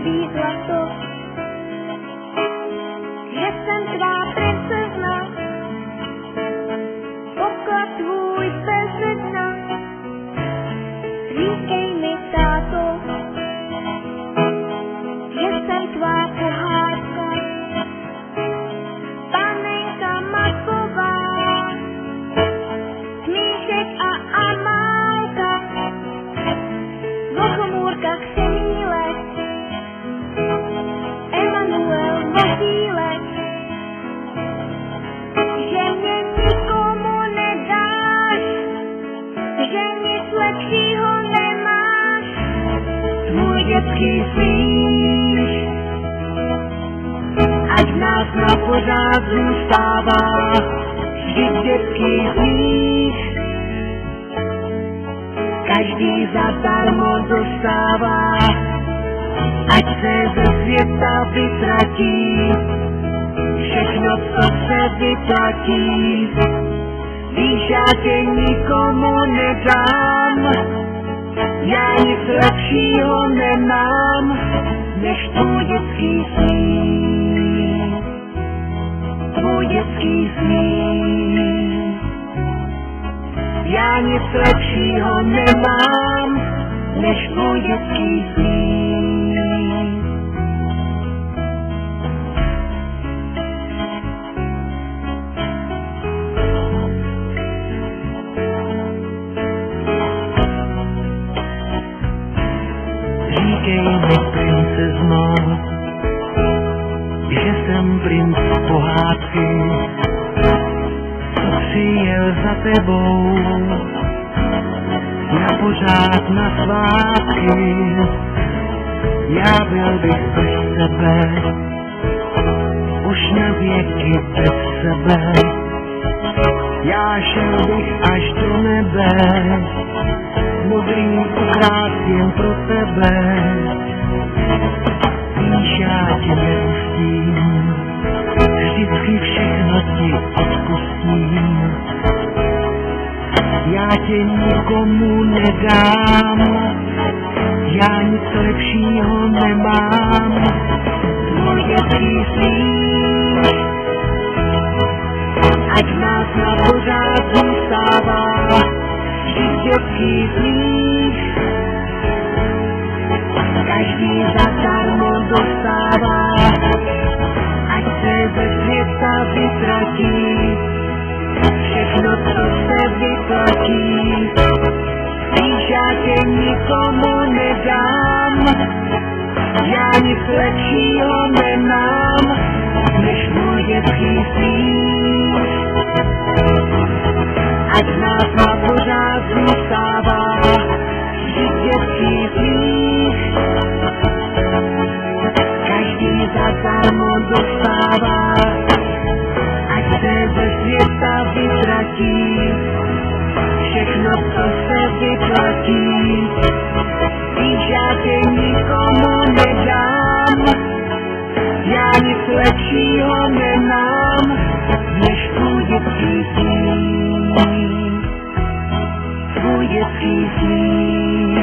tvý zlato, že jsem tvá princezna, poklad tvůj bez dna. Říkej mi, táto, že jsem tvá pohádka, panenka Macková, smíšek a Amálka, vo chmúrkach semílek, Emanuel Motýlek, že mě nikomu nedáš, že nic lepšího nemáš. Tvůj dětský smích, ať v nás na pořád zůstává, vždyť dětský smích, každý zadarmo dostává, ať se ze světa vytratí, všechno, co se vyplatí. Víš, já tě nikomu nedám, já nic lepšího nemám, než tvůj dětský smích, tvůj dětský smích. Já nic lepšího nemám, než tvůj dětský smích. Říkej mi, princezno, že jsem princ pohádky, co přijel za tebou na pořád na svátky. Já byl bych bez sebe, už na věky bez sebe. Já šel bych až do nebe, modrý ukrát jen pro tebe. Víš, já tě nepustím, vždycky všechno ti odpustím. Já tě nikomu nedám, já nic lepšího nemám. Tvůj dětský smích, ať v nás na pořád zůstává, vždyť dětský smích, každý zadarmo dostává, ať se ze světa vytratí, všechno, co se vyplatí. Víš, já tě nikomu nedám, já nic lepšího nemám, než můj dětský smích, ať nás na pořád zůstává, vždyť dětský smích, každý zadarmo dostává, ať se ze světa vytratí, všechno, co se vyplatí. Víš, já tě nikomu nedám, já nic lepšího nemám, než tvůj dětský smích, tvůj dětský smích.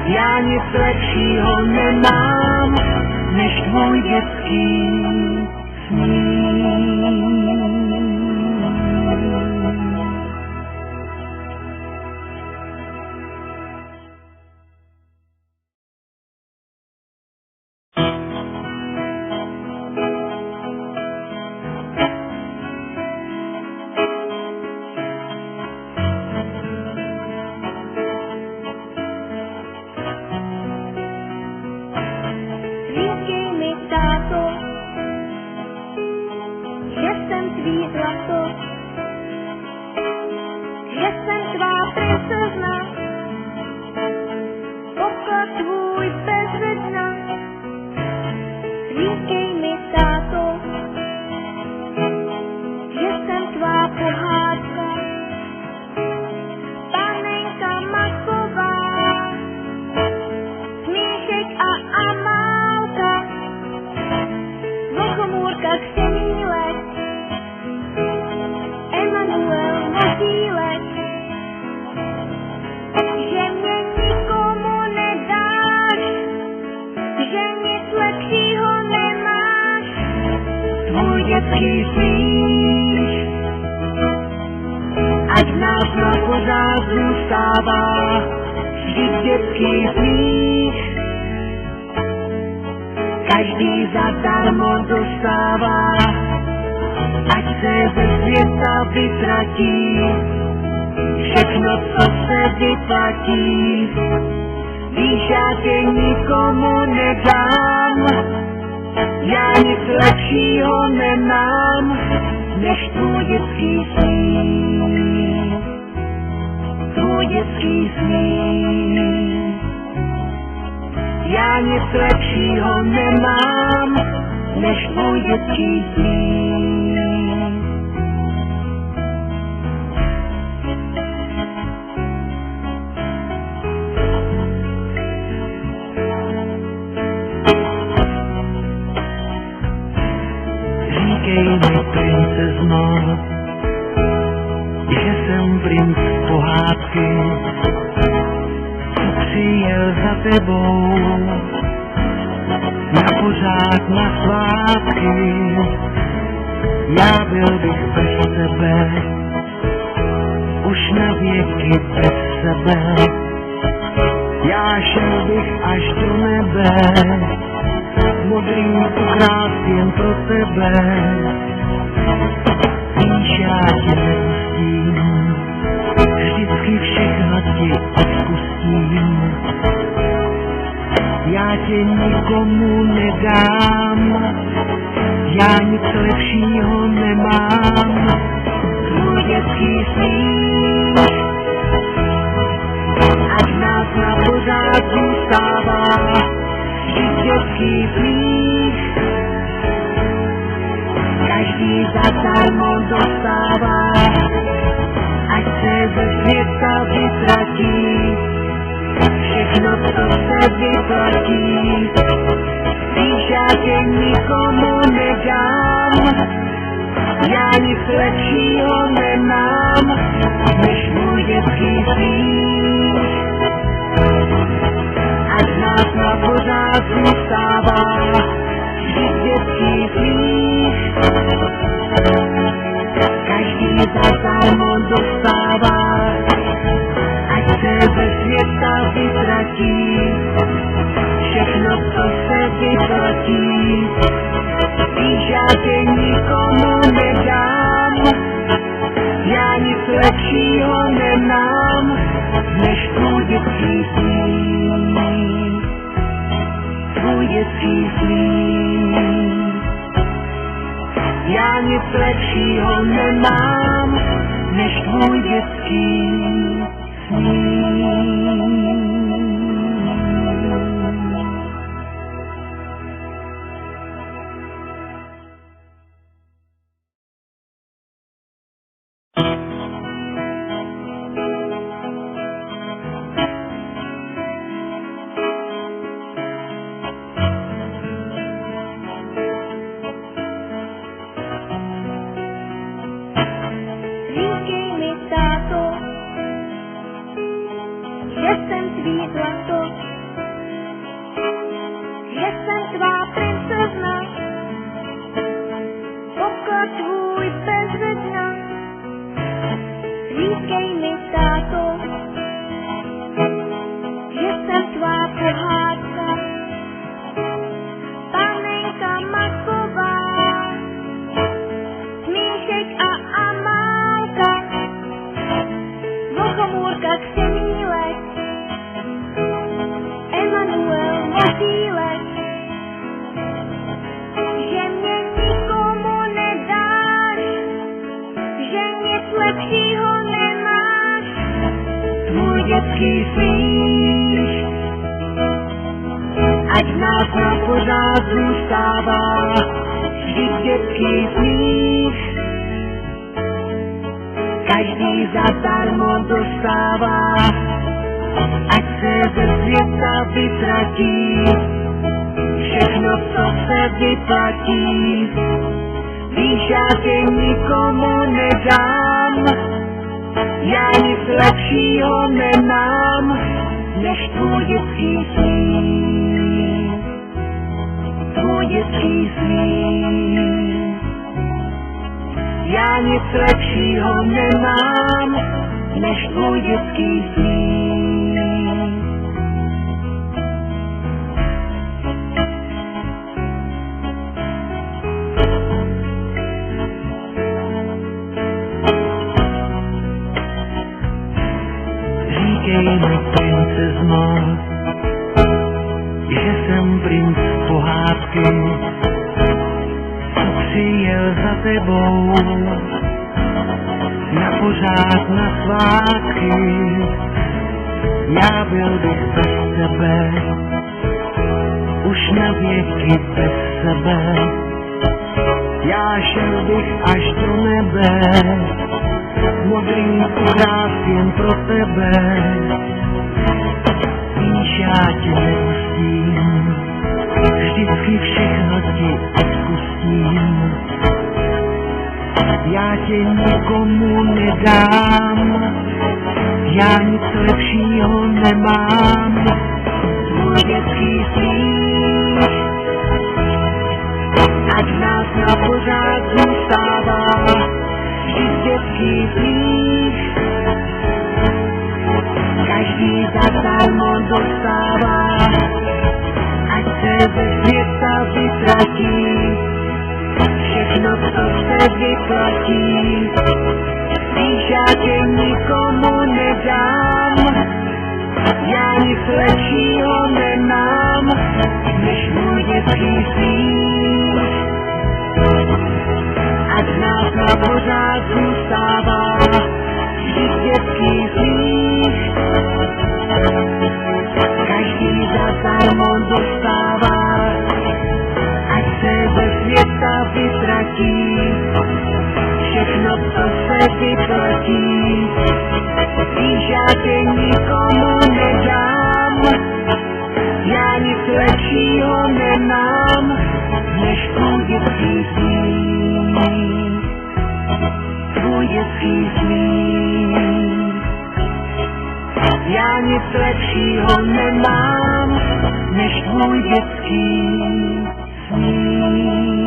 Já nic lepšího nemám, než tvůj dětský smích. Říkej mi, táto, že jsem tvý zlato, že jsem tvá princezna, poklad tvůj bez dna. Říkej mi, táto, že jsem tvá pohádka, panenka Macková, smíšek a Amálka, vo chmúrkach semílek, Emanuel Motýlek, nás na pořád zůstává vždyť dětský smích. Každý zadarmo dostává, ať se ze světa vytratí všechno, co se vyplatí. Víš, já tě nikomu nedám, já nic lepšího nemám, než tvůj dětský smích. Tvůj dětský smích. Já nic lepšího nemám, než tvůj dětský smích. Říkej mi, princezno, že jsem princ pohádky, co přijel za tebou na pořád na svátky. Já byl bych bez tebe, už na věky bez sebe. Já šel bych až do nebe, modrý ukrást jen pro tebe. Víš, já tě nepustím, vždycky všechno ti odpustím. Já tě nikomu nedám, já nic lepšího nemám. Tvůj dětský smích, ať nás na pořád zůstává vždyť dětský smích. Každý zadarmo dostává, ať se ze světa vytratí všechno, co se vyplatí. Víš, já tě nikomu nedám, já nic lepšího nemám, než můj dětský smích. Ať nás na pořád zůstává vždyť dětský smích. Každý zadarmo dostává, ať se ze světa vytratí všechno, co se vyplatí. Víš, já tě nikomu nedám, já nic lepšího nemám, než tvůj dětský smích. Tvůj dětský smích. Já nic lepšího nemám, než tvůj dětský smích. Říkej mi, táto, že jsem tvý zlato, že jsem tvá princezna, poklad tvůj bez dna. Říkej mi, táto, že jsem tvá pohádka, panenka maková, smíšek a Amálka, Vochomůrka Ksemílek, Emanuel Motýlek, že mě nikomu nedáš, že nic lepšího nemáš. Tvůj dětský smích, ať nás na pořád zůstává vždyť dětský smích. Každý zadarmo dostává, ať se ze světa vytratí všechno, co se vyplatí. Víš, já tě nikomu nedám, já nic lepšího nemám, než tvůj dětský smích. Tvůj dětský smích. Já nic lepšího nemám, tvůj dětský smích. Říkej mi, princezno, že jsem princ pohádky, co přijel za tebou na pořád na svátky. Já byl bych bez tebe, už na věky bez sebe. Já šel bych až do nebe, modrý ukrát jen pro tebe. Víš, já tě nepustím, vždycky všechno ti odpustím. Já tě nikomu nedám, já nic lepšího nemám. Tvůj dětský smích, ať v nás na pořád zůstává, vždyť dětský smích každý zadarmo dostává, ať se ze světa vytratí všechno, co se vyplatí. Víš, já tě nikomu nedám, já nic lepšího nemám, než můj dětský smích. Ať nás na pořád zůstává, vždyť dětský smích každý zadarmo dostává, ať se ze světa vytratí všechno, co se vyplatí. Víš, já tě nikomu nedám, já nic lepšího nemám, než tvůj dětský smích. Tvůj dětský smích. Já nic lepšího nemám, než tvůj dětský smích.